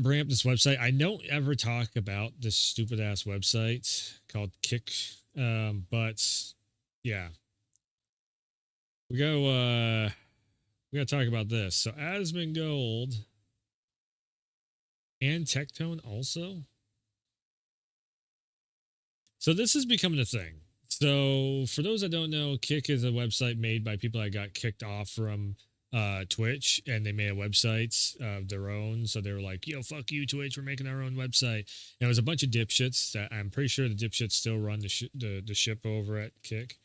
bring up this website. I don't ever talk about this stupid ass website called Kick. But yeah, we go. We got to talk about this. So Asmongold and Tectone also. So this is becoming a thing. So for those that don't know, Kick is a website made by people that got kicked off from Twitch, and they made a website of their own. So they were like, "Yo, fuck you, Twitch. We're making our own website." And it was a bunch of dipshits that I'm pretty sure the dipshits still run the ship over at Kick.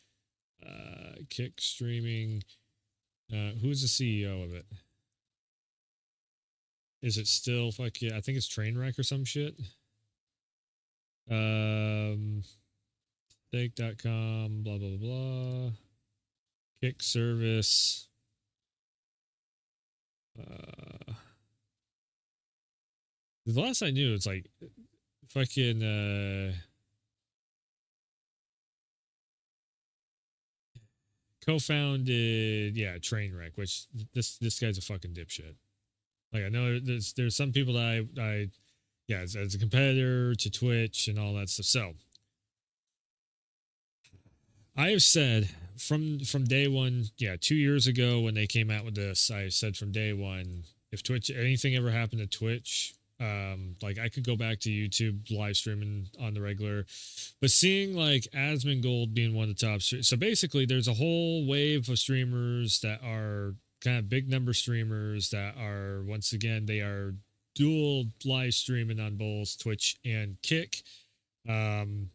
Kick streaming. Who's the CEO of it? Is it still fuck yeah? I think it's Trainwreck or some shit. Stake.com, blah blah blah. Kick service. The last I knew, it's like fucking co-founded, yeah, Trainwreck, which this guy's a fucking dipshit. Like I know there's some people that I yeah, as a competitor to Twitch and all that stuff. So I have said from day one, yeah, 2 years ago when they came out with this, I said from day one, if Twitch anything ever happened to Twitch, like I could go back to YouTube live streaming on the regular, but seeing like Asmongold being one of the top, so basically there's a whole wave of streamers that are kind of big number streamers that are once again they are dual live streaming on both Twitch and Kick, and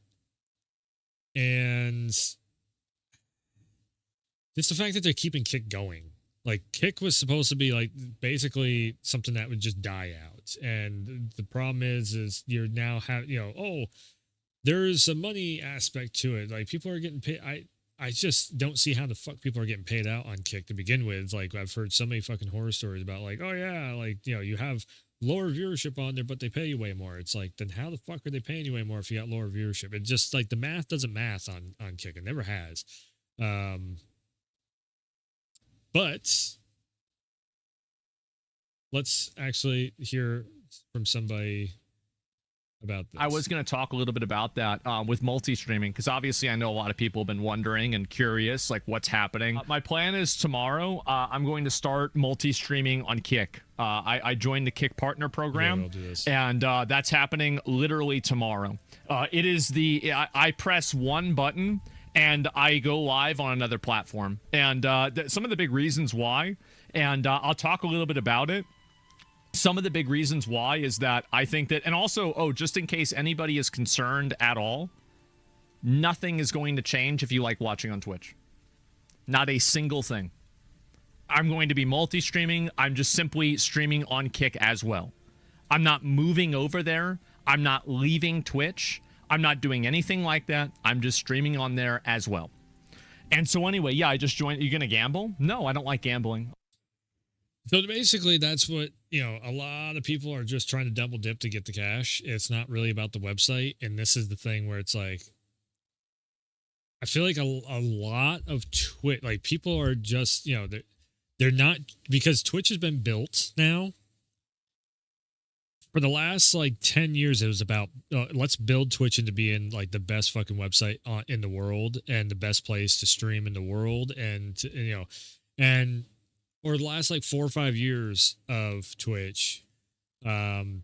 it's the fact that they're keeping Kick going. Like Kick was supposed to be like basically something that would just die out, and the problem is you're now have oh, there's a money aspect to it. Like people are getting paid. I just don't see how the fuck people are getting paid out on Kick to begin with. Like I've heard so many fucking horror stories about like, oh yeah, like you have lower viewership on there, but they pay you way more. It's like then how the fuck are they paying you way more if you got lower viewership? It just like the math doesn't math on Kick. It never has. But let's actually hear from somebody about this. I was going to talk a little bit about that with multi-streaming, because obviously I know a lot of people have been wondering and curious, like what's happening. My plan is tomorrow, I'm going to start multi-streaming on Kick. I joined the Kick Partner Program, and that's happening literally tomorrow. It is I press one button, and I go live on another platform. And some of the big reasons why, and I'll talk a little bit about it. Some of the big reasons why is that I think that, and also, just in case anybody is concerned at all, nothing is going to change if you like watching on Twitch. Not a single thing. I'm going to be multi-streaming. I'm just simply streaming on Kick as well. I'm not moving over there. I'm not leaving Twitch. I'm not doing anything like that. I'm just streaming on there as well. And so anyway, yeah, I just joined. Are you going to gamble? No, I don't like gambling. So basically, that's what, a lot of people are just trying to double dip to get the cash. It's not really about the website. And this is the thing where it's like, I feel like a lot of Twitch, like people are just, they're not, because Twitch has been built now. For the last like 10 years, it was about let's build Twitch into being like the best fucking website in the world and the best place to stream in the world. And, and or the last like 4 or 5 years of Twitch. And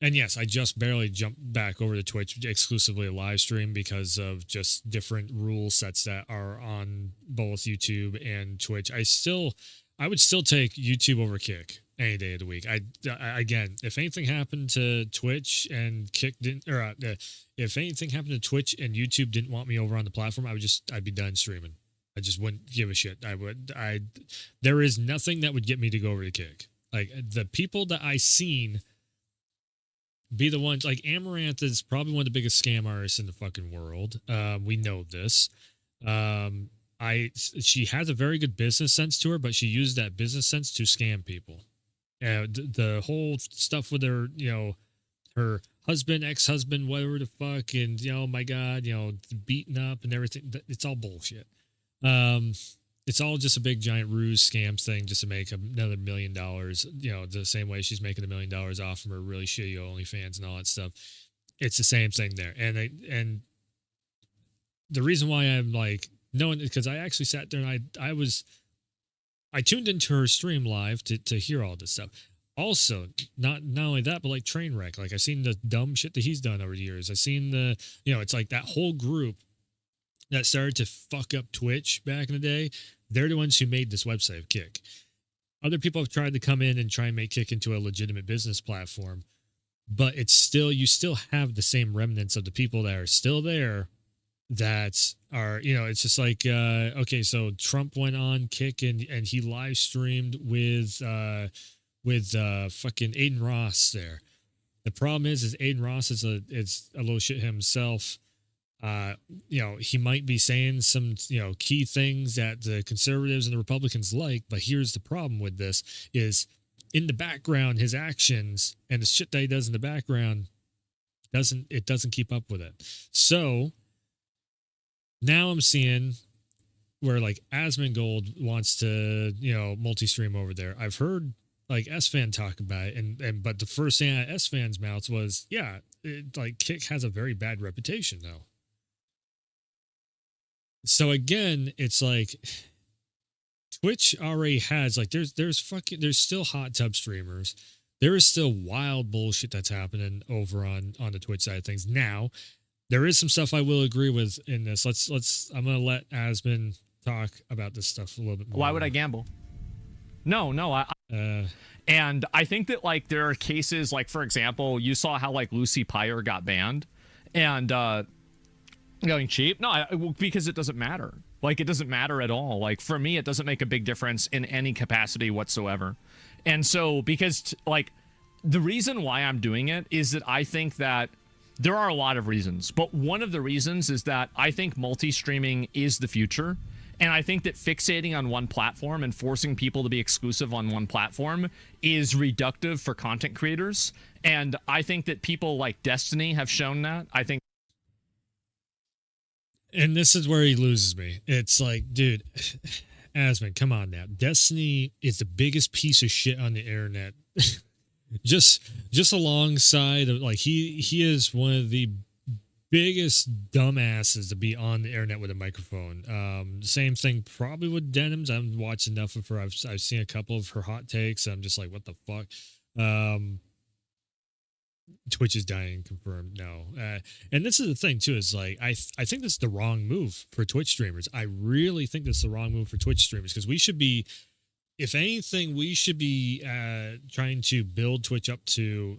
yes, I just barely jumped back over to Twitch exclusively live stream because of just different rule sets that are on both YouTube and Twitch. I would still take YouTube over Kick any day of the week. I again, if anything happened to Twitch and Kick didn't, or if anything happened to Twitch and YouTube didn't want me over on the platform, I'd be done streaming. I just wouldn't give a shit. There is nothing that would get me to go over to Kick. Like the people that I seen be the ones, like Amaranth is probably one of the biggest scam artists in the fucking world. We know this. She has a very good business sense to her, but she used that business sense to scam people. The whole stuff with her, her husband, ex-husband, whatever the fuck, and my God, beaten up and everything. It's all bullshit. it's all just a big giant ruse scams thing just to make another $1 million. The same way she's making $1 million off from her really shitty OnlyFans and all that stuff. It's the same thing there. And the reason why I'm like knowing because I actually sat there and I tuned into her stream live to hear all this stuff. Also, not only that, but like Trainwreck. Like I've seen the dumb shit that he's done over the years. I've seen it's like that whole group that started to fuck up Twitch back in the day. They're the ones who made this website, Kick. Other people have tried to come in and try and make Kick into a legitimate business platform, but you still have the same remnants of the people that are still there that are, it's just like, okay, so Trump went on Kick and he live streamed with fucking Aiden Ross there. The problem is Aiden Ross is a little shit himself. He might be saying some, key things that the conservatives and the Republicans like, but here's the problem with this is in the background, his actions and the shit that he does in the background doesn't keep up with it. So now I'm seeing where like Asmongold wants to, multi-stream over there. I've heard like S-Fan talk about it but the first thing out of S-Fan's mouth was, like Kick has a very bad reputation though. So again, it's like Twitch already has like there's still hot tub streamers. There is still wild bullshit that's happening over on the Twitch side of things. Now, there is some stuff I will agree with in this. I'm gonna let Asmon talk about this stuff a little bit more. Why would I gamble? No, and I think that like there are cases like, for example, you saw how like Lucy Pyre got banned and going cheap. No, because it doesn't matter. Like it doesn't matter at all. Like for me, it doesn't make a big difference in any capacity whatsoever. And so because like the reason why I'm doing it is that I think that there are a lot of reasons, but one of the reasons is that I think multi-streaming is the future. And I think that fixating on one platform and forcing people to be exclusive on one platform is reductive for content creators. And I think that people like Destiny have shown that. I think. And this is where he loses me. It's like, dude, Asmon, come on now. Destiny is the biggest piece of shit on the internet. just alongside of like he is one of the biggest dumbasses to be on the internet with a microphone. Same thing probably with Denims. I haven't watched enough of her. I've seen a couple of her hot takes. I'm just like, what the fuck? Twitch is dying, confirmed. No. And this is the thing too, is like I think this is the wrong move for Twitch streamers. I really think this is the wrong move for Twitch streamers because we should be, if anything, we should be trying to build Twitch up to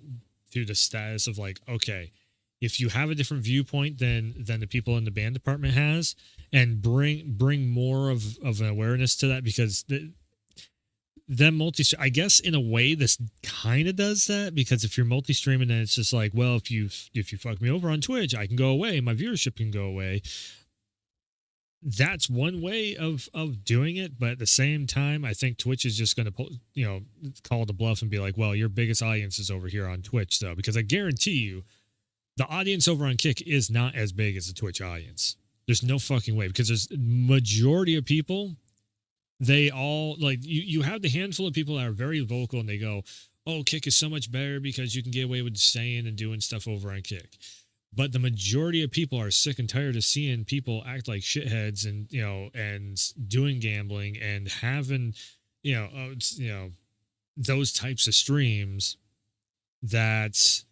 the status of like, okay, if you have a different viewpoint than the people in the band department has, and bring more of an awareness to that, because I guess in a way this kind of does that, because if you're multi-streaming then it's just like, well, if you fuck me over on Twitch, I can go away, my viewership can go away. That's one way of doing it, but at the same time, I think Twitch is just going to call the bluff and be like, well, your biggest audience is over here on Twitch though, because I guarantee you the audience over on Kick is not as big as the Twitch audience. There's no fucking way, because there's majority of people, they all like you have the handful of people that are very vocal and they go, oh, Kick is so much better because you can get away with saying and doing stuff over on Kick. But the majority of people are sick and tired of seeing people act like shitheads and and doing gambling and having those types of streams that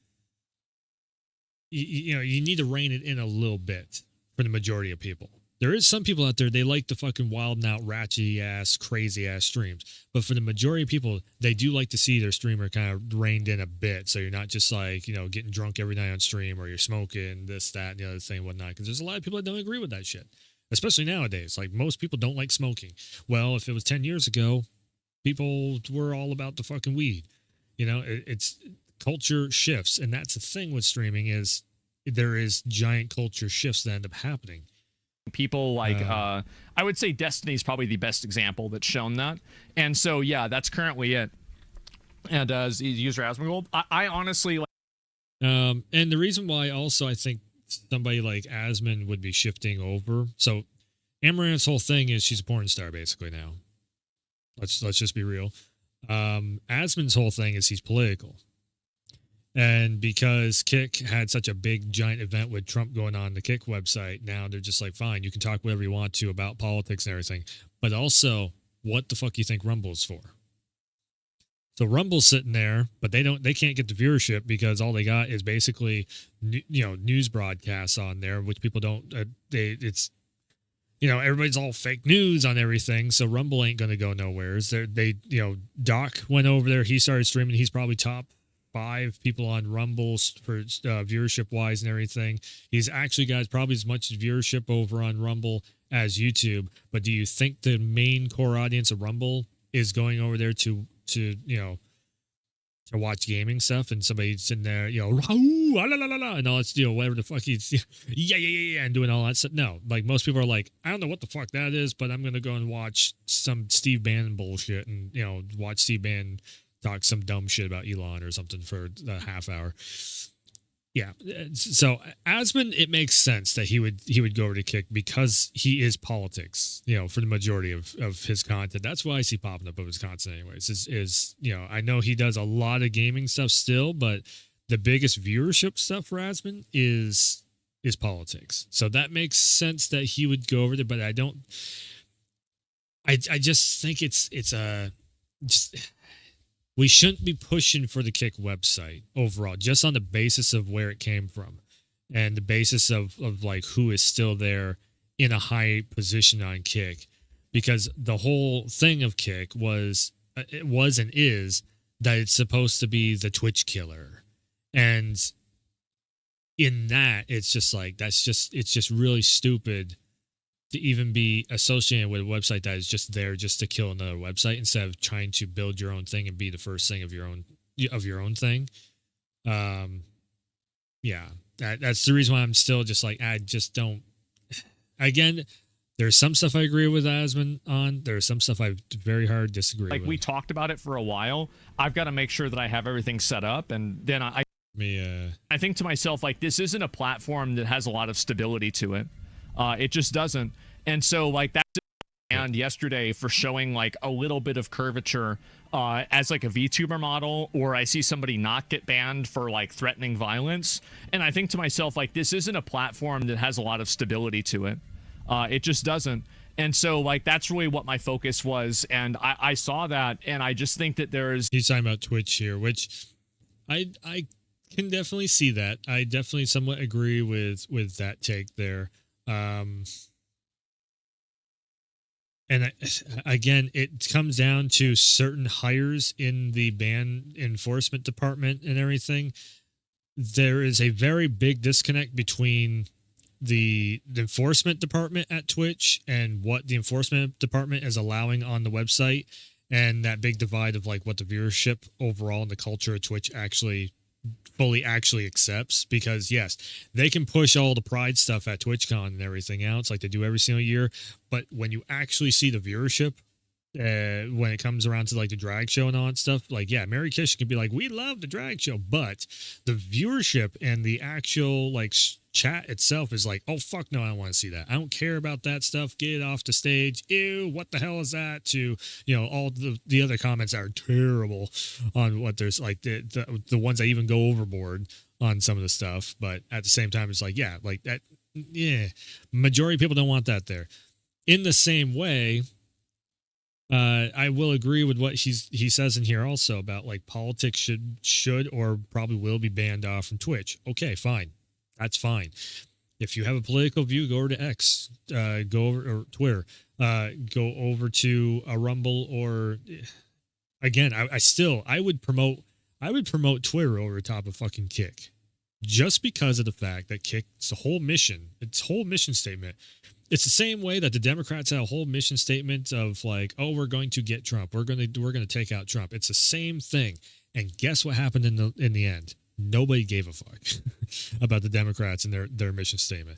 you need to rein it in a little bit for the majority of people. There is some people out there, they like the fucking wild and out, ratchet ass, crazy ass streams. But for the majority of people, they do like to see their streamer kind of reined in a bit. So you're not just like, getting drunk every night on stream, or you're smoking this, that, and the other thing, whatnot. Because there's a lot of people that don't agree with that shit, especially nowadays. Like most people don't like smoking. Well, if it was 10 years ago, people were all about the fucking weed. It's culture shifts. And that's the thing with streaming, is there is giant culture shifts that end up happening. People like I would say Destiny is probably the best example that's shown that. And so yeah, that's currently it. And as user Asmongold, I honestly like and the reason why also I think somebody like Asmon would be shifting over, so Amaranth's whole thing is she's a porn star basically now. Let's just be real. Asmon's whole thing is he's political. And because Kick had such a big giant event with Trump going on the Kick website, now they're just like, fine, you can talk whatever you want to about politics and everything. But also, what the fuck you think Rumble's for? So Rumble's sitting there, but they can't get the viewership because all they got is basically, news broadcasts on there, which people don't, it's, everybody's all fake news on everything. So Rumble ain't going to go nowheres. Doc went over there. He started streaming. He's probably top 5 people on Rumble for viewership wise and everything. He's actually got probably as much viewership over on Rumble as YouTube. But do you think the main core audience of Rumble is going over there to watch gaming stuff, and somebody's sitting there, and all it's, whatever the fuck he's, yeah, and doing all that stuff? No, like most people are like, I don't know what the fuck that is, but I'm going to go and watch some Steve Bannon bullshit and, watch Steve Bannon talk some dumb shit about Elon or something for a half hour. Yeah. So Asmon, it makes sense that he would go over to Kick because he is politics, for the majority of his content. That's why I see popping up of his content anyways, is I know he does a lot of gaming stuff still, but the biggest viewership stuff for Asmon is politics. So that makes sense that he would go over there, but I just think we shouldn't be pushing for the Kick website overall, just on the basis of where it came from and the basis of like who is still there in a high position on Kick, because the whole thing of Kick was and is that it's supposed to be the Twitch killer. And in that, it's just like, it's just really stupid to even be associated with a website that is just there just to kill another website instead of trying to build your own thing and be the first thing of your own thing. Yeah, that's the reason why I'm still just like, I just don't. Again, there's some stuff I agree with Asmon on. There's some stuff I very hard disagree with. Like, we talked about it for a while. I've got to make sure that I have everything set up, and then I think to myself, like, this isn't a platform that has a lot of stability to it. It just doesn't. And so, like, that's and yesterday for showing like a little bit of curvature as like a VTuber model, or I see somebody not get banned for like threatening violence, and I think to myself, like, this isn't a platform that has a lot of stability to it. It just doesn't. And so, like, that's really what my focus was, and I saw that, and I just think that there's... He's talking about Twitch here, which I can definitely see that. I definitely somewhat agree with that take there. And again, it comes down to certain hires in the ban enforcement department and everything. There is a very big disconnect between the enforcement department at Twitch and what the enforcement department is allowing on the website, and that big divide of like what the viewership overall and the culture of Twitch fully accepts. Because yes, they can push all the pride stuff at TwitchCon and everything else like they do every single year, but when you actually see the viewership when it comes around to like the drag show and all that stuff, like, yeah, Mary Kish can be like, we love the drag show, but the viewership and the actual like chat itself is like, oh fuck no, I don't want to see that. I don't care about that stuff. Get it off the stage. Ew, what the hell is that? To, all the other comments are terrible on what there's like the ones that even go overboard on some of the stuff. But at the same time, it's like, yeah, like that. Yeah, majority of people don't want that there. In the same way, I will agree with what he says in here also about like politics should or probably will be banned off from Twitch. Okay, fine. That's fine. If you have a political view, go over to X, go over or Twitter, go over to a Rumble, or again, I would promote Twitter over top of fucking Kick, just because of the fact that Kick's whole mission statement. It's the same way that the Democrats had a whole mission statement of like, oh, we're going to get Trump. We're going to take out Trump. It's the same thing. And guess what happened in the end? Nobody gave a fuck about the Democrats and their mission statement.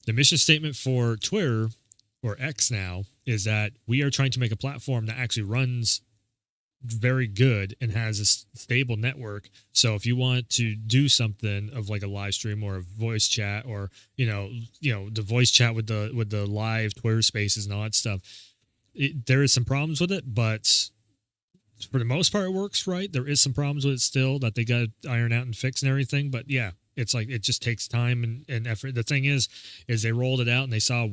The mission statement for Twitter, or X now, is that we are trying to make a platform that actually runs very good and has a stable network. So if you want to do something of like a live stream or a voice chat, or the voice chat with the live Twitter Spaces and all that stuff, there is some problems with it, but for the most part it works right. There is some problems with it still that they got to iron out and fix and everything, but yeah, it's like it just takes time and effort. The thing is they rolled it out and they saw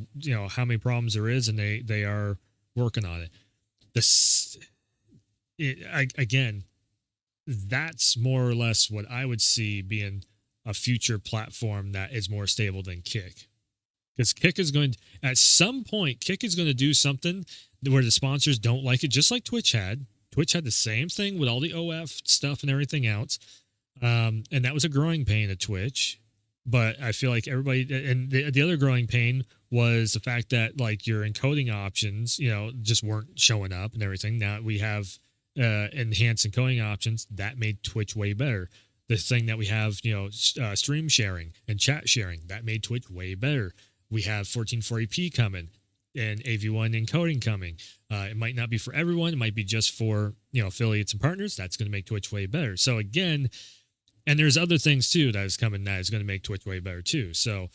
how many problems there is, and they are working on it. Again, that's more or less what I would see being a future platform that is more stable than Kick. Because Kick is going to, at some point, Kick is going to do something where the sponsors don't like it, just like Twitch had. Twitch had the same thing with all the OF stuff and everything else. And that was a growing pain at Twitch. But I feel like everybody, and the other growing pain was the fact that like your encoding options, just weren't showing up and everything. Now we have enhanced encoding options that made Twitch way better. The thing that we have, stream sharing and chat sharing, that made Twitch way better. We have 1440p coming and AV1 encoding coming. It might not be for everyone. It might be just for, affiliates and partners. That's going to make Twitch way better. So again, and there's other things too that is coming that is going to make Twitch way better too. So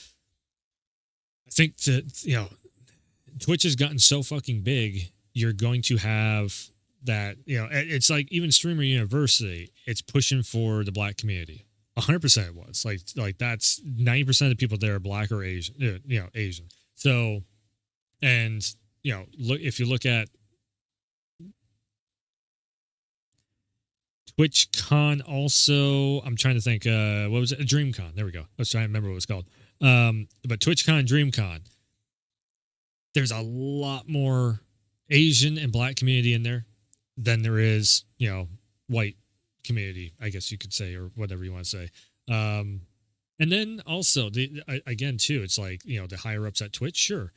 I think that, Twitch has gotten so fucking big. You're going to have that, it's like even Streamer University, it's pushing for the Black community. 100% it was like that's 90% of the people there are Black or Asian, Asian. So, and look, if you look at TwitchCon, also, I'm trying to think, what was it? DreamCon. There we go. I was trying to remember what it was called. But TwitchCon, DreamCon, there's a lot more Asian and Black community in there than there is, white community, I guess you could say, or whatever you want to say. And then also again too, it's like, the higher ups at Twitch, sure,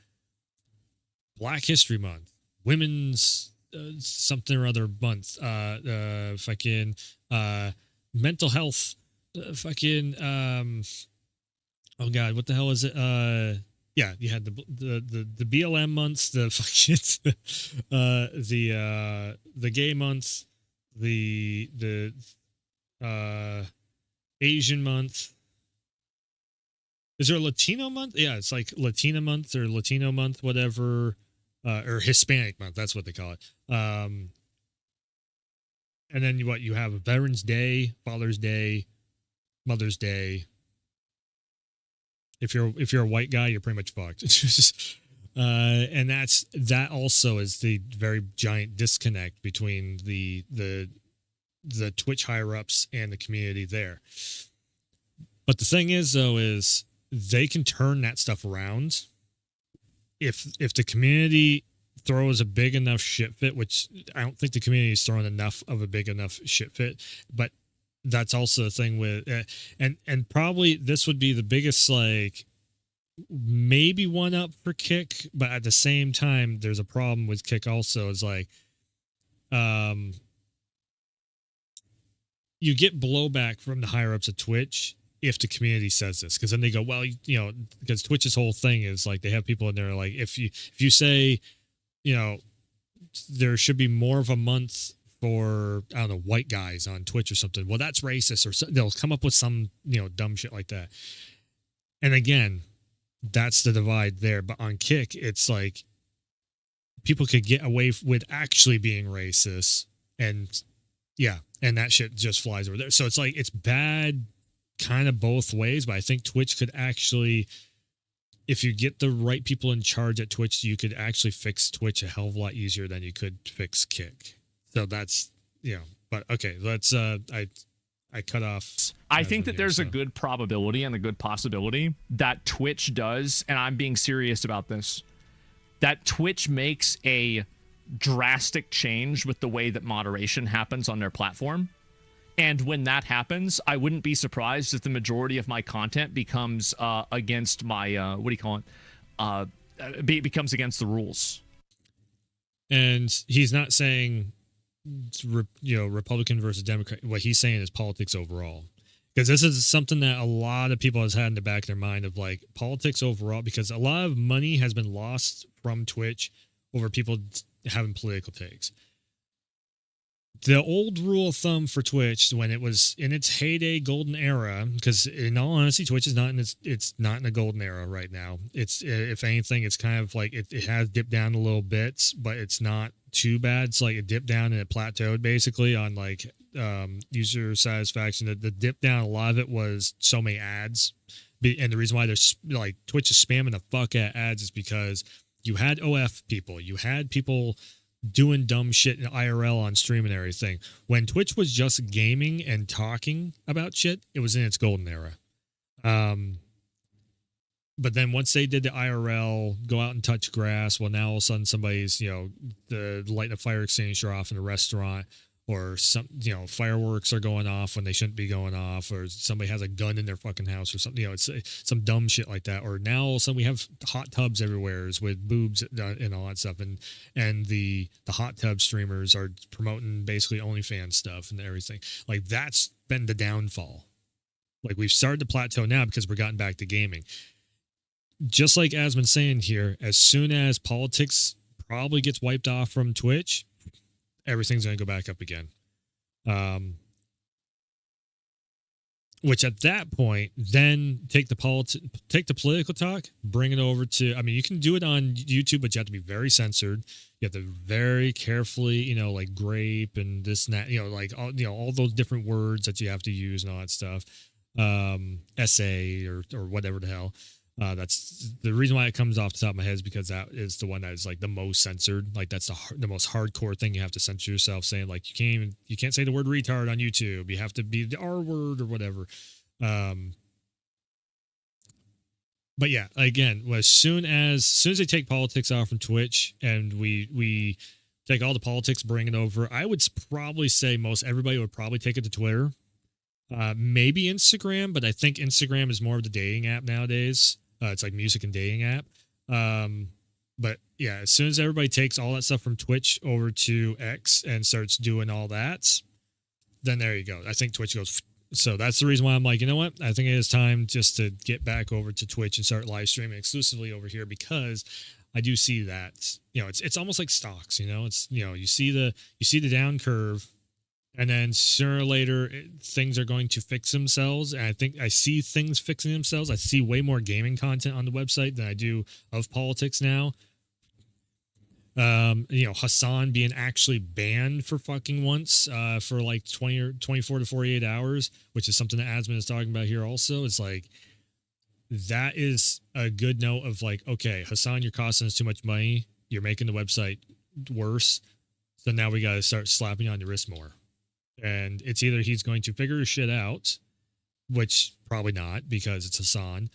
Black History Month, Women's something or other month, fucking mental health, fucking oh god, what the hell is it? Yeah, you had the BLM months, the fucking the gay month, the Asian month. Is there a Latino month? Yeah, it's like Latina month or Latino month, whatever, or Hispanic month. That's what they call it. And then you have Veterans Day, Father's Day, Mother's Day. If you're a white guy, you're pretty much fucked. And that also is the very giant disconnect between the Twitch higher ups and the community there. But the thing is, though, is they can turn that stuff around if the community throws a big enough shit fit, which I don't think the community is throwing enough of a big enough shit fit. But that's also the thing with, and probably this would be the biggest, like, maybe one up for Kick, but at the same time, there's a problem with Kick also. Is like, you get blowback from the higher ups of Twitch if the community says this, because then they go, well, because Twitch's whole thing is like they have people in there like if you say, there should be more of a month for, I don't know, white guys on Twitch or something. Well, that's racist, or they'll come up with some, dumb shit like that. And again, that's the divide there. But on Kick, it's like people could get away with actually being racist, and yeah, and that shit just flies over there. So it's like, it's bad kind of both ways, but I think Twitch could actually, if you get the right people in charge at Twitch, you could actually fix Twitch a hell of a lot easier than you could fix Kick. So that's, but okay, let's, I cut off. I think that there's a good probability and a good possibility that Twitch does, and I'm being serious about this, that Twitch makes a drastic change with the way that moderation happens on their platform. And when that happens, I wouldn't be surprised if the majority of my content becomes against my, becomes against the rules. And he's not saying, Republican versus Democrat. What he's saying is politics overall. Because this is something that a lot of people has had in the back of their mind of like politics overall, because a lot of money has been lost from Twitch over people having political takes. The old rule of thumb for Twitch when it was in its heyday golden era, because in all honesty, Twitch is not in it's not in a golden era right now. It's, if anything, it's kind of like it has dipped down a little bit, but it's not too bad. It's like it dipped down and it plateaued basically on like user satisfaction. The dip down, a lot of it was so many ads, and the reason why there's like Twitch is spamming the fuck at ads is because you had OF people, you had people doing dumb shit in IRL on stream and everything. When Twitch was just gaming and talking about shit, it was in its golden era. But then once they did the IRL, go out and touch grass, well, now all of a sudden somebody's, the lighting a fire extinguisher off in a restaurant, or some, fireworks are going off when they shouldn't be going off, or somebody has a gun in their fucking house or something, it's some dumb shit like that. Or now all of a sudden we have hot tubs everywhere with boobs and all that stuff. And the hot tub streamers are promoting basically OnlyFans stuff and everything. Like, that's been the downfall. Like, we've started to plateau now because we're gotten back to gaming. Just like Asmon's saying here, as soon as politics probably gets wiped off from Twitch, everything's going to go back up again. Which at that point, then take the political talk, bring it over to, I mean, you can do it on YouTube, but you have to be very censored. You have to very carefully, like grape and this and that, like all those different words that you have to use and all that stuff. Essay or whatever the hell. That's the reason why it comes off the top of my head, is because that is the one that is like the most censored. Like, that's the most hardcore thing you have to censor yourself, saying like you can't say the word retard on YouTube. You have to be the R word or whatever. But yeah, again, as soon as they take politics off from Twitch and we take all the politics, bring it over, I would probably say most everybody would probably take it to Twitter. Maybe Instagram, but I think Instagram is more of the dating app nowadays. It's like music and dating app. But yeah, as soon as everybody takes all that stuff from Twitch over to X and starts doing all that, then there you go. I think Twitch goes. So that's the reason why I'm like, you know what? I think it is time just to get back over to Twitch and start live streaming exclusively over here, because I do see that, it's almost like stocks, it's, you see the down curve. And then sooner or later, things are going to fix themselves. And I think I see things fixing themselves. I see way more gaming content on the website than I do of politics now. Hassan being actually banned for fucking once for like 20 or 24 to 48 hours, which is something that Asmon is talking about here also. It's like, that is a good note of like, okay, Hassan, you're costing us too much money. You're making the website worse. So now we got to start slapping you on the wrist more. And it's either he's going to figure his shit out, which probably not because it's Hassan,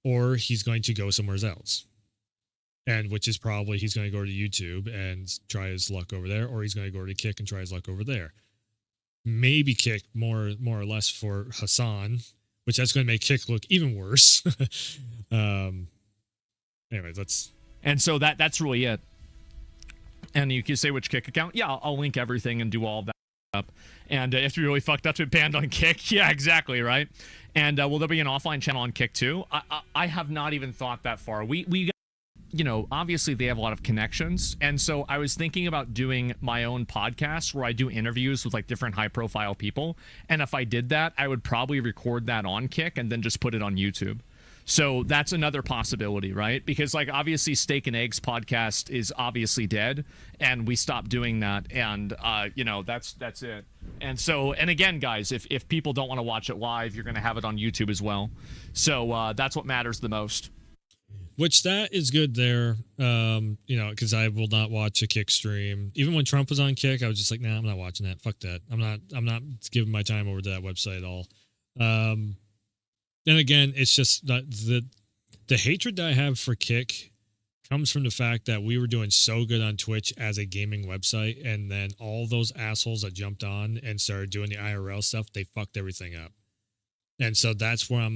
or he's going to go somewhere else. And which is probably he's going to go to YouTube and try his luck over there, or he's going to go to Kick and try his luck over there. Maybe Kick more or less for Hassan, which that's going to make Kick look even worse. Anyways, that's... And so that's really it. And you can say which Kick account. Yeah, I'll link everything and do all of that up. And if you really fucked up to be banned on Kick, yeah, exactly, right? And will there be an offline channel on Kick too? I have not even thought that far. We obviously they have a lot of connections, and so I was thinking about doing my own podcast where I do interviews with like different high-profile people. And if I did that, I would probably record that on Kick and then just put it on YouTube. So that's another possibility, right? Because like obviously Steak and Eggs podcast is obviously dead, and we stopped doing that, and that's it. And so, and again, guys, if people don't want to watch it live, you're going to have it on YouTube as well. So that's what matters the most. Which that is good there, because I will not watch a Kick stream. Even when Trump was on Kick, I was just like, nah, I'm not watching that. Fuck that. I'm not giving my time over to that website at all. And again, it's just that the hatred that I have for Kick comes from the fact that we were doing so good on Twitch as a gaming website, and then all those assholes that jumped on and started doing the IRL stuff, they fucked everything up. And so that's where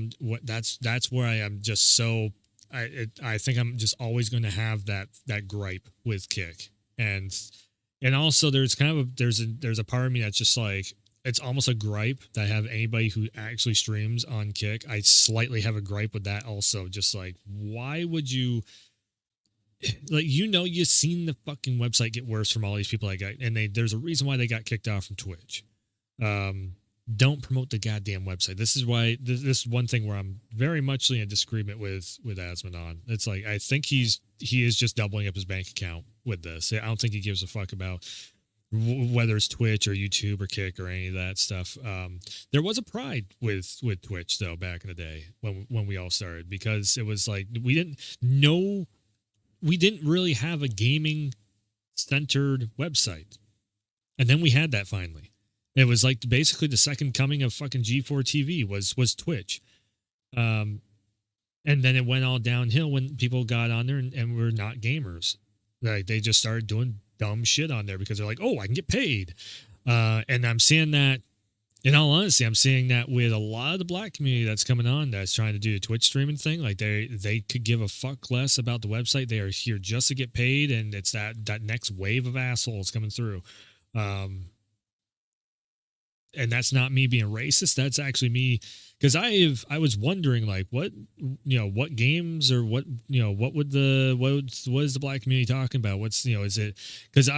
that's where I am just so I think I'm just always going to have that gripe with Kick. And also there's kind of there's a part of me that's just like, it's almost a gripe that I have anybody who actually streams on Kick. I slightly have a gripe with that also. Just like, why would you... like, you've seen the fucking website get worse from all these people I got, and there's a reason why they got kicked off from Twitch. Don't promote the goddamn website. This is why this is one thing where I'm very much in a disagreement with Asmon on. It's like, I think he is just doubling up his bank account with this. I don't think he gives a fuck about whether it's Twitch or YouTube or Kick or any of that stuff. There was a pride with Twitch though back in the day when we all started, because it was like we didn't really have a gaming centered website, and then we had that finally. It was like basically the second coming of fucking G4 TV was Twitch. And then it went all downhill when people got on there and were not gamers. Like, they just started doing dumb shit on there because they're like, oh, I can get paid. And I'm seeing that, in all honesty, I'm seeing that with a lot of the black community that's coming on that's trying to do the Twitch streaming thing. Like, they could give a fuck less about the website. They are here just to get paid, and it's that next wave of assholes coming through. And that's not me being racist. That's actually me, because I was wondering, like, what games or what is the black community talking about? What's, is it, because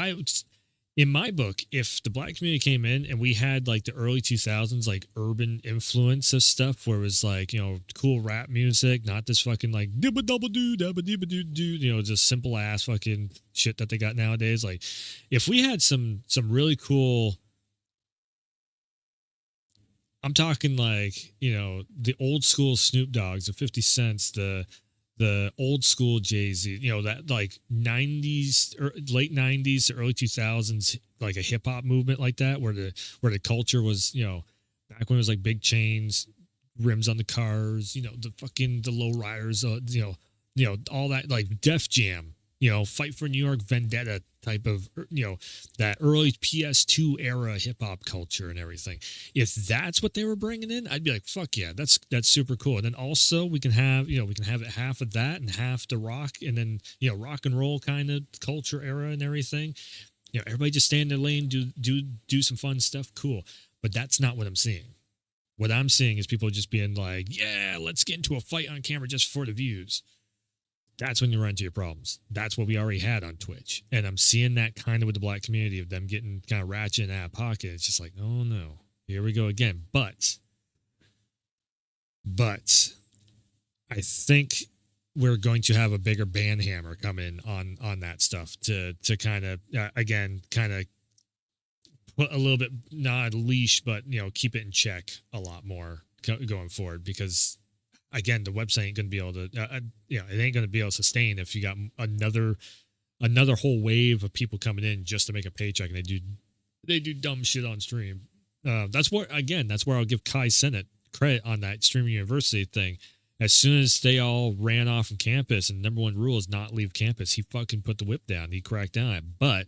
in my book, if the black community came in and we had like the early 2000s, like urban influence of stuff where it was like, cool rap music, not this fucking like dibba double doo dabba dibba doo doo, just simple ass fucking shit that they got nowadays. Like, if we had some really cool, I'm talking like, the old school Snoop Dogg's, the 50 Cents, the old school Jay-Z, that like 90s or late 90s to early 2000s, like a hip hop movement like that, where the culture was, back when it was like big chains, rims on the cars, the low riders, all that, like Def Jam, Fight for New York Vendetta type of, that early PS2 era hip hop culture and everything. If that's what they were bringing in, I'd be like, fuck yeah, that's super cool. And then also we can have it half of that and half the rock, and then, rock and roll kind of culture era and everything. Everybody just stay in their lane, do some fun stuff. Cool. But that's not what I'm seeing. What I'm seeing is people just being like, yeah, let's get into a fight on camera just for the views. That's when you run into your problems. That's what we already had on Twitch. And I'm seeing that kind of with the black community, of them getting kind of ratchet and out of pocket. It's just like, oh no, here we go again. But I think we're going to have a bigger ban hammer come in on that stuff to kind of, again, kind of put a little bit, not a leash, but, keep it in check a lot more going forward, because again, the website ain't going to be able to, it ain't going to be able to sustain if you got another whole wave of people coming in just to make a paycheck, and they do dumb shit on stream. That's where I'll give Kai Cenat credit on that Streaming University thing. As soon as they all ran off from campus, and number one rule is not leave campus, he fucking put the whip down. He cracked down on it. But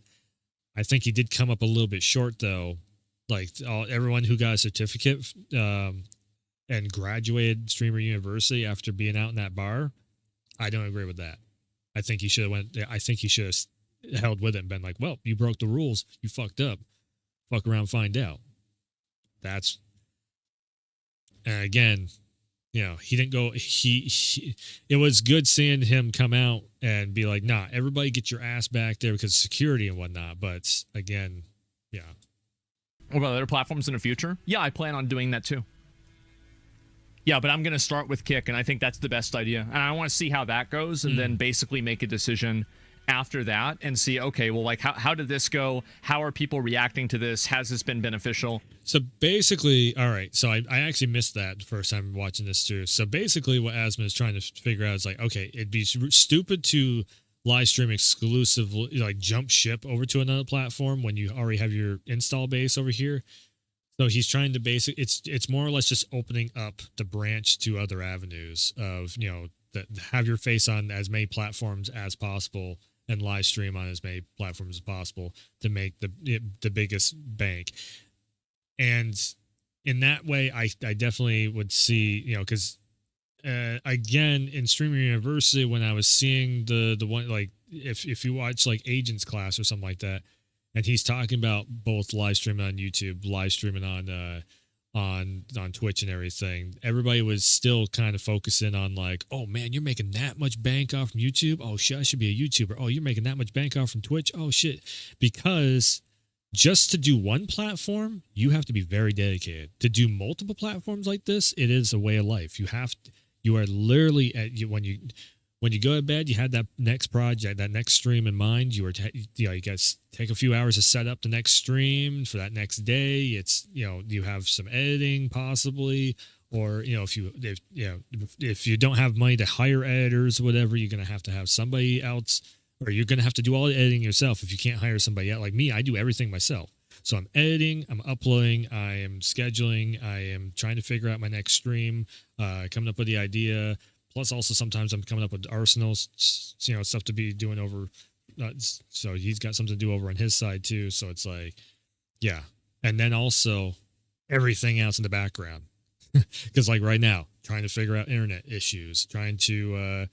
I think he did come up a little bit short, though. Like, everyone who got a certificate, and graduated Streamer University after being out in that bar, I don't agree with that. I think he should have held with it and been like, well, you broke the rules. You fucked up. Fuck around, find out. And again, he didn't go, it was good seeing him come out and be like, nah, everybody get your ass back there because of security and whatnot. But again, yeah. What about other platforms in the future? Yeah, I plan on doing that too. Yeah, but I'm going to start with Kick, and I think that's the best idea. And I want to see how that goes, and then basically make a decision after that and see, okay, well, like, how did this go? How are people reacting to this? Has this been beneficial? So basically, all right, so I actually missed that the first time watching this too. So basically what Asmon is trying to figure out is like, okay, it'd be stupid to live stream exclusively, like jump ship over to another platform when you already have your install base over here. So he's trying to it's more or less just opening up the branch to other avenues of, that have your face on as many platforms as possible and live stream on as many platforms as possible to make the biggest bank. And in that way, I definitely would see, because again, in Streamer University, when I was seeing the one, like if you watch like Agents Class or something like that, and he's talking about both live streaming on YouTube, live streaming on on Twitch and everything, everybody was still kind of focusing on like, oh man, you're making that much bank off from YouTube. Oh shit, I should be a YouTuber. Oh, you're making that much bank off from Twitch. Oh shit, because just to do one platform, you have to be very dedicated. To do multiple platforms like this, it is a way of life. You are literally when you go to bed, you had that next project, that next stream in mind. You guys take a few hours to set up the next stream for that next day. It's, you have some editing possibly, or, if you don't have money to hire editors or whatever, you're going to have somebody else, or you're going to have to do all the editing yourself. If you can't hire somebody out like me, I do everything myself. So I'm editing, I'm uploading, I am scheduling, I am trying to figure out my next stream, coming up with the idea. Plus, also sometimes I'm coming up with arsenals, stuff to be doing over. So he's got something to do over on his side too. So it's like, yeah. And then also everything else in the background. Because like right now, trying to figure out internet issues, trying to,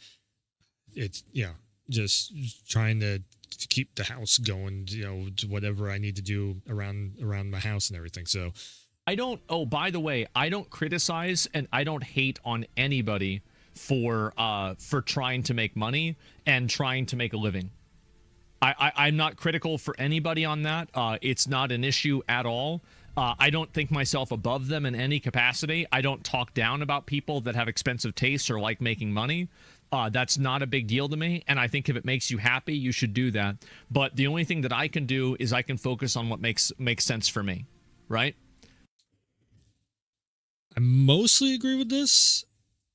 just trying to keep the house going, to whatever I need to do around my house and everything. So by the way, I don't criticize and I don't hate on anybody for trying to make money and trying to make a living. I'm not critical for anybody on that. It's not an issue at all. I don't think myself above them in any capacity. I don't talk down about people that have expensive tastes or like making money. That's not a big deal to me, and I think if it makes you happy, you should do that. But the only thing that I can do is I can focus on what makes sense for me, right? I mostly agree with this.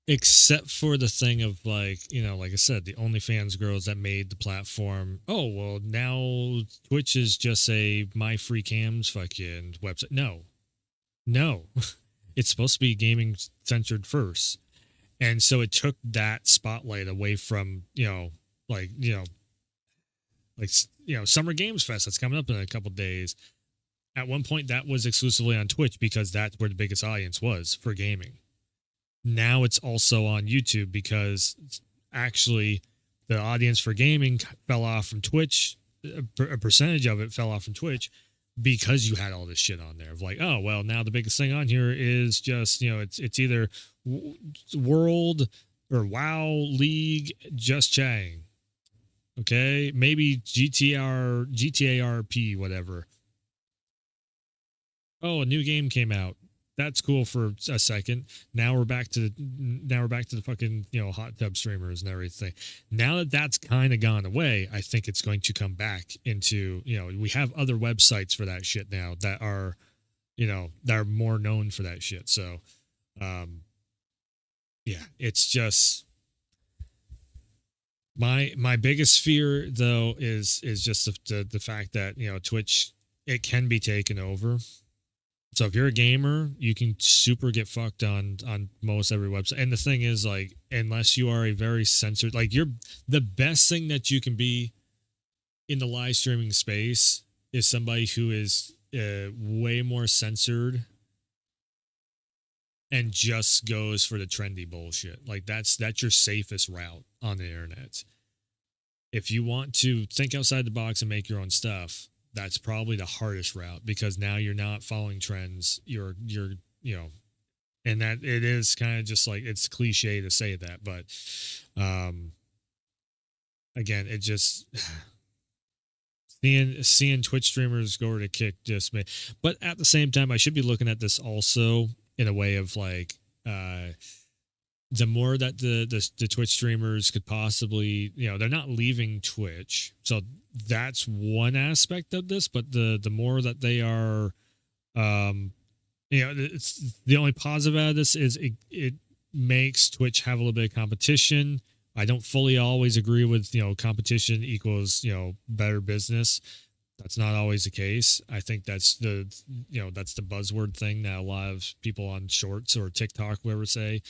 Except for the thing of like, like I said, the OnlyFans girls that made the platform. Oh, well, now Twitch is just a My Free Cams fucking website. No, it's supposed to be gaming centered first. And so it took that spotlight away from, Summer Games Fest that's coming up in a couple days. At one point that was exclusively on Twitch because that's where the biggest audience was for gaming. Now it's also on YouTube because actually the audience for gaming fell off from Twitch. A percentage of it fell off from Twitch because you had all this shit on there of like, oh, well, now the biggest thing on here is just, it's either World or WoW, League, just chatting. Okay. Maybe GTA RP, whatever. Oh, a new game came out. That's cool for a second. Now we're back to the fucking, hot tub streamers and everything. Now that that's kind of gone away, I think it's going to come back into, we have other websites for that shit now that are, that are more known for that shit. So, yeah, it's just my biggest fear though is just the fact that, Twitch, it can be taken over. So if you're a gamer, you can super get fucked on most every website. And the thing is, like, unless you are a very censored, like, you're the best thing that you can be in the live streaming space is somebody who is way more censored and just goes for the trendy bullshit. Like that's your safest route on the internet. If you want to think outside the box and make your own stuff, that's probably the hardest route because now you're not following trends. You're, and that it is kind of just like, it's cliche to say that, but, again, it just seeing Twitch streamers go to kick just me. But at the same time, I should be looking at this also in a way of like, the more that the Twitch streamers could possibly, they're not leaving Twitch. So that's one aspect of this, but the more that they are, it's the only positive out of this is it makes Twitch have a little bit of competition. I don't fully always agree with, competition equals, better business. That's not always the case. I think that's the buzzword thing that a lot of people on Shorts or TikTok, whoever say.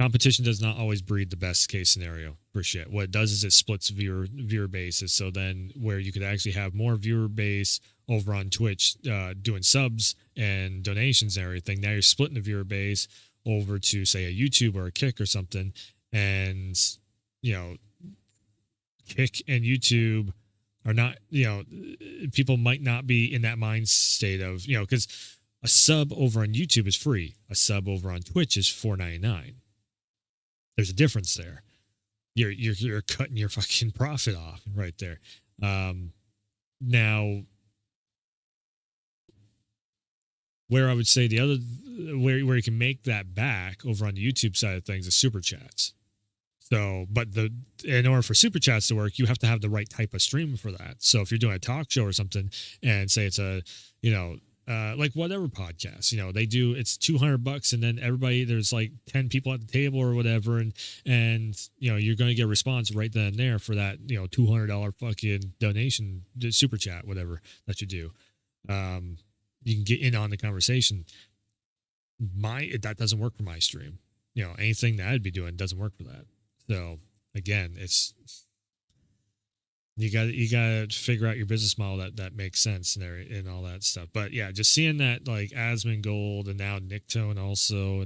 Competition does not always breed the best case scenario for shit. What it does is it splits viewer bases. So then where you could actually have more viewer base over on Twitch doing subs and donations and everything. Now you're splitting the viewer base over to say a YouTube or a Kick or something. And, Kick and YouTube are not, people might not be in that mind state of, because A sub over on YouTube is free. A sub over on Twitch is $4.99. There's a difference there. You're cutting your fucking profit off right there. Now, where I would say the other where you can make that back over on the YouTube side of things is super chats. So, but in order for super chats to work, you have to have the right type of stream for that. So if you're doing a talk show or something, and say it's a, like whatever podcast, they do, it's $200, and then everybody, there's like 10 people at the table or whatever, and you're going to get a response right then and there for that, $200 fucking donation, super chat, whatever that you do. You can get in on the conversation. That doesn't work for my stream. Anything that I'd be doing doesn't work for that. So again, it's you got to figure out your business model that makes sense and all that stuff. But yeah, just seeing that like Asmongold and now Nicktone also,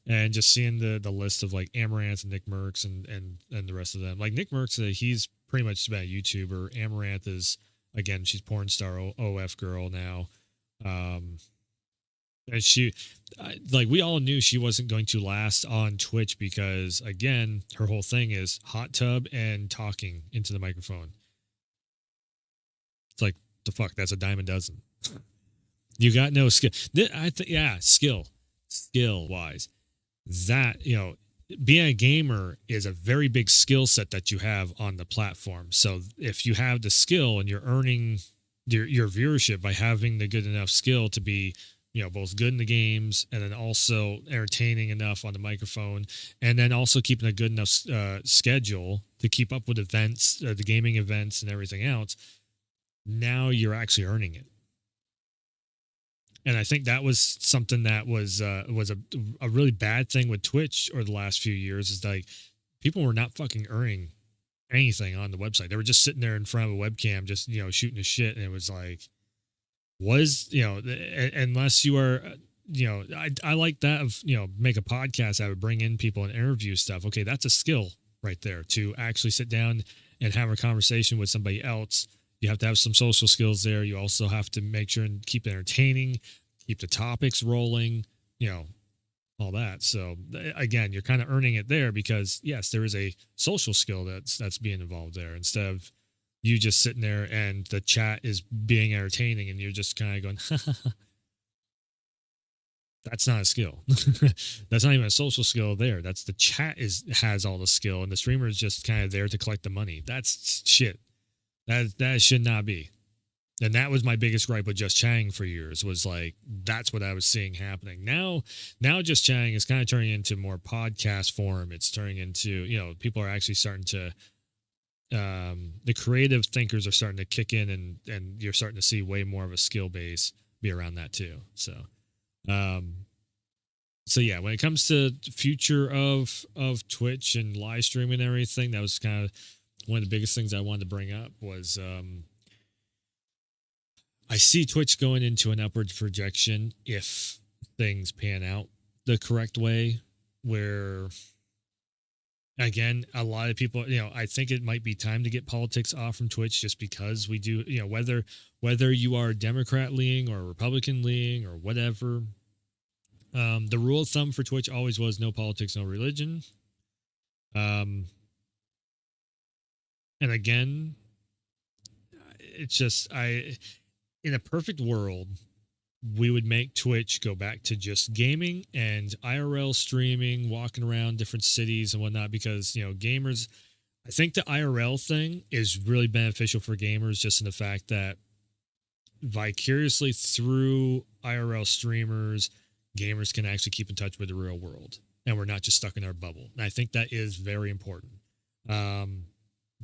and just seeing the list of like Amaranth and Nick Mercs and the rest of them. Like Nick Mercs, he's pretty much about a YouTuber. Amaranth is, again, she's porn star OF girl now. And she, like, we all knew she wasn't going to last on Twitch because, again, her whole thing is hot tub and talking into the microphone. It's like, the fuck, that's a dime a dozen. You got no skill. Skill wise, that, being a gamer is a very big skill set that you have on the platform. So if you have the skill and you're earning your viewership by having the good enough skill to be, both good in the games and then also entertaining enough on the microphone, and then also keeping a good enough schedule to keep up with events, the gaming events and everything else, now you're actually earning it. And I think that was something that was a really bad thing with Twitch over the last few years, is like people were not fucking earning anything on the website. They were just sitting there in front of a webcam, just, shooting the shit. And it was like, unless you are, I like that of, make a podcast that would bring in people and interview stuff. Okay. That's a skill right there, to actually sit down and have a conversation with somebody else. You have to have some social skills there. You also have to make sure and keep entertaining, keep the topics rolling, all that. So again, you're kind of earning it there because, yes, there is a social skill that's being involved there, instead of you just sitting there and the chat is being entertaining and you're just kind of going, that's not a skill. That's not even a social skill there. That's the chat has all the skill, and the streamer is just kind of there to collect the money. That's shit. That should not be. And that was my biggest gripe with Just Chatting for years, was like, that's what I was seeing happening. Now Just Chatting is kind of turning into more podcast form. It's turning into, people are actually starting to, the creative thinkers are starting to kick in, and you're starting to see way more of a skill base be around that too. So yeah, when it comes to the future of Twitch and live streaming and everything, that was kind of one of the biggest things I wanted to bring up was, I see Twitch going into an upward projection if things pan out the correct way, where, again, a lot of people, I think it might be time to get politics off from Twitch, just because we do, whether you are Democrat leaning or Republican leaning or whatever, the rule of thumb for Twitch always was no politics, no religion. And again, it's just, in a perfect world, we would make Twitch go back to just gaming and IRL streaming, walking around different cities and whatnot, because, gamers, I think the IRL thing is really beneficial for gamers, just in the fact that vicariously through IRL streamers, gamers can actually keep in touch with the real world, and we're not just stuck in our bubble. And I think that is very important.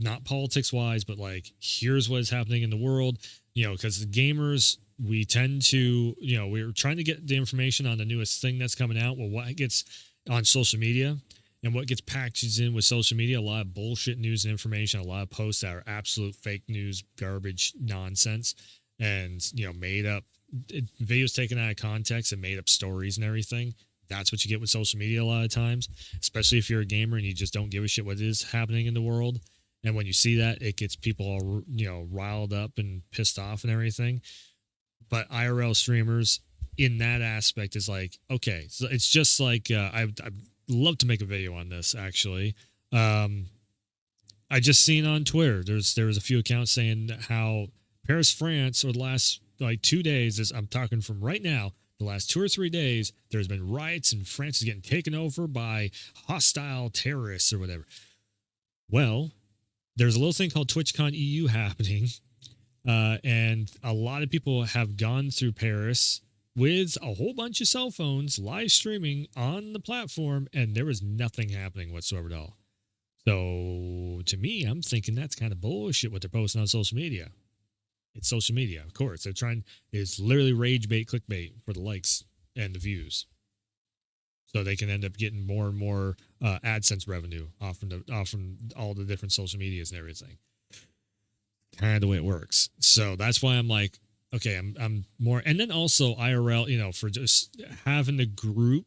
Not politics wise, but like, here's what is happening in the world, because the gamers, we tend to, we're trying to get the information on the newest thing that's coming out. Well, what gets on social media and what gets packaged in with social media, a lot of bullshit news and information, a lot of posts that are absolute fake news, garbage, nonsense, and, made up videos taken out of context and made up stories and everything. That's what you get with social media a lot of times, especially if you're a gamer and you just don't give a shit what is happening in the world. And when you see that, it gets people all, riled up and pissed off and everything. But IRL streamers, in that aspect is like, okay, so it's just like I'd love to make a video on this actually. I just seen on Twitter there was a few accounts saying how Paris, France, or the last like 2 days, I'm talking from right now, the last 2 or 3 days, there's been riots and France is getting taken over by hostile terrorists or whatever. Well, there's a little thing called TwitchCon EU happening, and a lot of people have gone through Paris with a whole bunch of cell phones live streaming on the platform, and there was nothing happening whatsoever at all. So to me, I'm thinking that's kind of bullshit what they're posting on social media. It's social media, of course. They're trying, it's literally rage bait, clickbait for the likes and the views. So they can end up getting more and more AdSense revenue off from all the different social medias and everything. Kind of the way it works. So that's why I'm like, okay, I'm more, and then also IRL, you know, for just having the group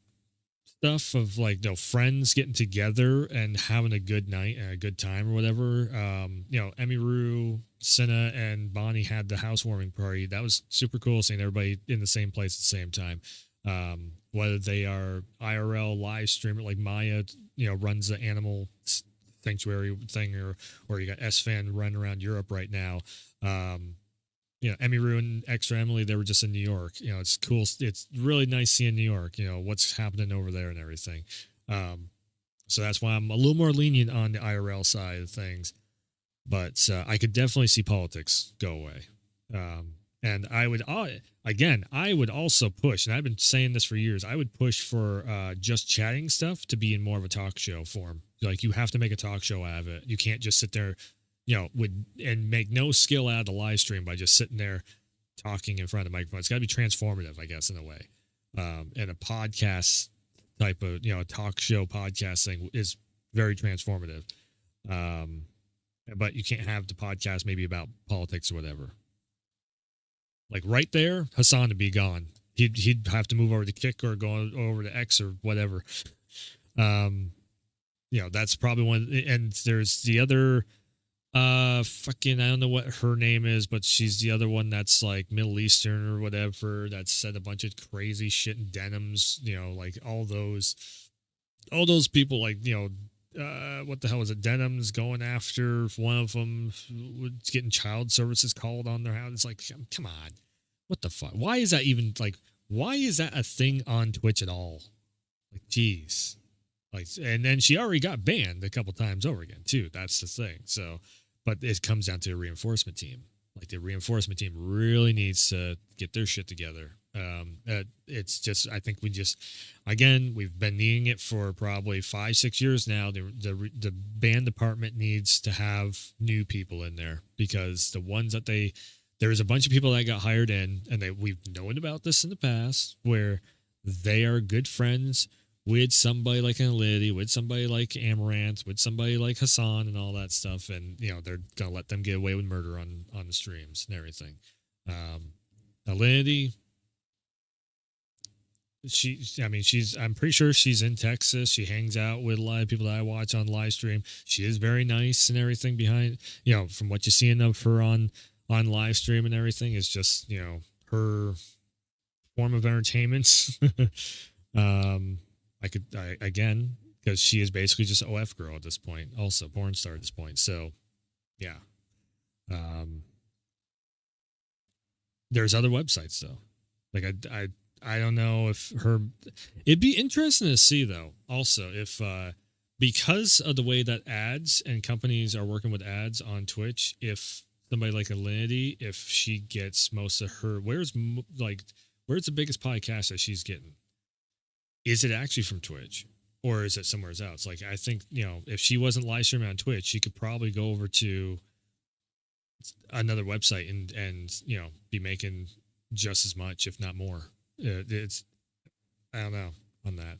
stuff of like, you know, friends getting together and having a good night and a good time or whatever. You know, Emiru, Cinna, and Bonnie had the housewarming party. That was super cool, seeing everybody in the same place at the same time. Whether they are IRL live streamer like Maya, you know, runs the animal sanctuary thing, or you got SFan running around Europe right now. You know, Emiru and Extra Emily, they were just in New York. You know, it's cool. It's really nice seeing New York, you know, what's happening over there and everything. So that's why I'm a little more lenient on the IRL side of things. But I could definitely see politics go away. And I would, again, I would also push, and I've been saying this for years, I would push for just chatting stuff to be in more of a talk show form. Like, you have to make a talk show out of it. You can't just sit there, you know, and make no skill out of the live stream by just sitting there talking in front of the microphone. It's got to be transformative, I guess, in a way. And a podcast type of, you know, a talk show podcast thing is very transformative. But you can't have the podcast maybe about politics or whatever. Like right there, Hassan would be gone. He'd have to move over to Kick or go over to X or whatever. You know, that's probably one. And there's the other, fucking, I don't know what her name is, but she's the other one that's like Middle Eastern or whatever, that said a bunch of crazy shit in denims, you know, like all those people, like, you know, what the hell is it? Denim's going after one of them, getting child services called on their house. It's like, come on, what the fuck? Why is that even like? Why is that a thing on Twitch at all? Like, geez, like, and then she already got banned a couple times over again too. That's the thing. So, but it comes down to a reinforcement team. Like, the reinforcement team really needs to get their shit together. It's just, I think we've been needing it for probably 5-6 years now. The band department needs to have new people in there, because the ones that there's a bunch of people that got hired in, and we've known about this in the past, where they are good friends with somebody like Alinity, with somebody like Amaranth, with somebody like Hassan and all that stuff. And, you know, they're going to let them get away with murder on the streams and everything. Alinity, I'm pretty sure she's in Texas. She hangs out with a lot of people that I watch on live stream. She is very nice and everything behind, you know, from what you're seeing of her on live stream and everything, is just, you know, her form of entertainment. Again, because she is basically just OF girl at this point, also porn star at this point. So yeah. There's other websites though. Like, I don't know if it'd be interesting to see though, also, if because of the way that ads and companies are working with ads on Twitch, if somebody like Alinity, if she gets most of her, where's the biggest podcast that she's getting? Is it actually from Twitch, or is it somewhere else? Like, I think, you know, if she wasn't live streaming on Twitch, she could probably go over to another website and you know, be making just as much, if not more. I don't know on that.